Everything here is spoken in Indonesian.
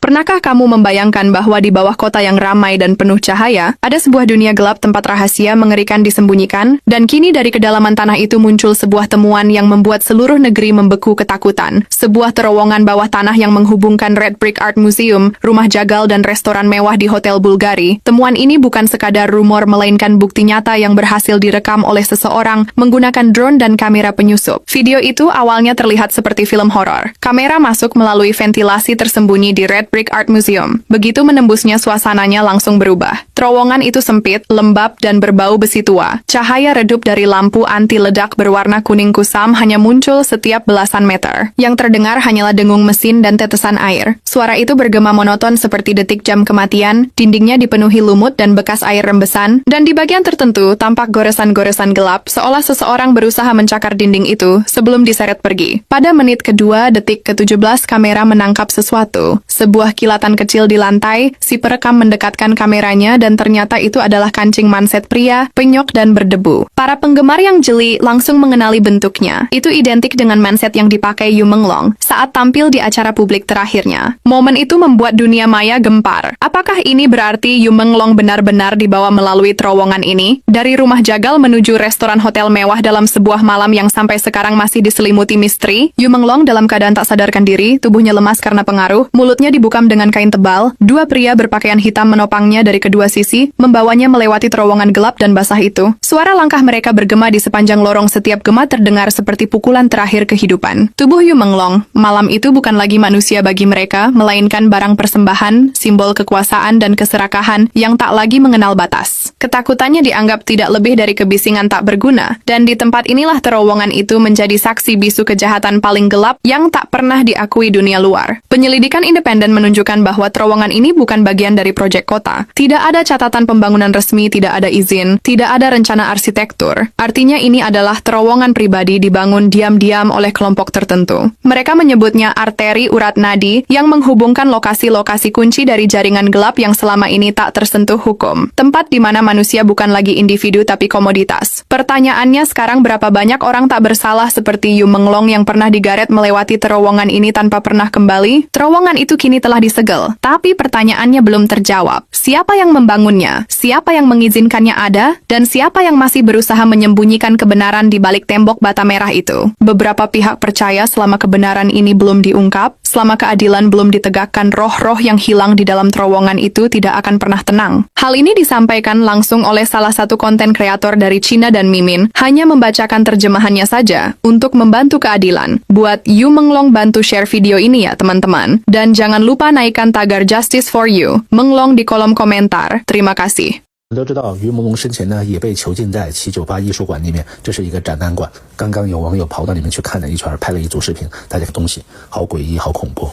Pernahkah kamu membayangkan bahwa di bawah kota yang ramai dan penuh cahaya, ada sebuah dunia gelap tempat rahasia mengerikan disembunyikan, dan kini dari kedalaman tanah itu muncul sebuah temuan yang membuat seluruh negeri membeku ketakutan. Sebuah terowongan bawah tanah yang menghubungkan Red Brick Art Museum, rumah jagal dan restoran mewah di Hotel Bulgari. Temuan ini bukan sekadar rumor melainkan bukti nyata yang berhasil direkam oleh seseorang menggunakan drone dan kamera penyusup. Video itu awalnya terlihat seperti film horor. Kamera masuk melalui ventilasi tersembunyi di Red Brick Art Museum. Begitu menembusnya, suasananya langsung berubah. Terowongan itu sempit, lembab, dan berbau besi tua. Cahaya redup dari lampu anti ledak berwarna kuning kusam hanya muncul setiap belasan meter. Yang terdengar hanyalah dengung mesin dan tetesan air. Suara itu bergema monoton seperti detik jam kematian, dindingnya dipenuhi lumut dan bekas air rembesan, dan di bagian tertentu tampak goresan-goresan gelap, seolah seseorang berusaha mencakar dinding itu sebelum diseret pergi. Pada menit kedua, detik ke-17, kamera menangkap sesuatu. Sebuah kilatan kecil di lantai, si perekam mendekatkan kameranya dan ternyata itu adalah kancing manset pria, penyok dan berdebu. Para penggemar yang jeli langsung mengenali bentuknya. Itu identik dengan manset yang dipakai Yu Menglong saat tampil di acara publik terakhirnya. Momen itu membuat dunia maya gempar. Apakah ini berarti Yu Menglong benar-benar dibawa melalui terowongan ini? Dari rumah jagal menuju restoran hotel mewah dalam sebuah malam yang sampai sekarang masih diselimuti misteri, Yu Menglong dalam keadaan tak sadarkan diri, tubuhnya lemas karena pengaruh, mulutnya dibukam dengan kain tebal, dua pria berpakaian hitam menopangnya dari kedua sisi, membawanya melewati terowongan gelap dan basah itu. Suara langkah mereka bergema di sepanjang lorong, setiap gema terdengar seperti pukulan terakhir kehidupan. Tubuh Yu Menglong, malam itu bukan lagi manusia bagi mereka, melainkan barang persembahan, simbol kekuasaan dan keserakahan yang tak lagi mengenal batas. Ketakutannya dianggap tidak lebih dari kebisingan tak berguna, dan di tempat inilah terowongan itu menjadi saksi bisu kejahatan paling gelap yang tak pernah diakui dunia luar. Penyelidikan independen menunjukkan bahwa terowongan ini bukan bagian dari proyek kota. Tidak ada catatan pembangunan resmi, tidak ada izin, tidak ada rencana arsitektur. Artinya ini adalah terowongan pribadi dibangun diam-diam oleh kelompok tertentu. Mereka menyebutnya arteri urat nadi yang menghubungkan lokasi-lokasi kunci dari jaringan gelap yang selama ini tak tersentuh hukum. Tempat di mana manusia bukan lagi individu tapi komoditas. Pertanyaannya sekarang, berapa banyak orang tak bersalah seperti Yu Menglong yang pernah digaret melewati terowongan ini tanpa pernah kembali? Terowongan itu kini telah disegel, tapi pertanyaannya belum terjawab. Siapa yang membangunnya? Siapa yang mengizinkannya ada? Dan siapa yang masih berusaha menyembunyikan kebenaran di balik tembok bata merah itu? Beberapa pihak percaya selama kebenaran ini belum diungkap, selama keadilan belum ditegakkan, roh-roh yang hilang di dalam terowongan itu tidak akan pernah tenang. Hal ini disampaikan langsung oleh salah satu konten kreator dari Cina dan Mimin, hanya membacakan terjemahannya saja untuk membantu keadilan. Buat Yu Menglong, bantu share video ini ya teman-teman. Dan jangan lupa naikkan tagar Justice for You Menglong di kolom komentar. Terima kasih. 我们都知道，于朦胧生前呢也被囚禁在798艺术馆里面，这是一个展览馆。刚刚有网友跑到里面去看了一圈，拍了一组视频，大家东西好诡异，好恐怖。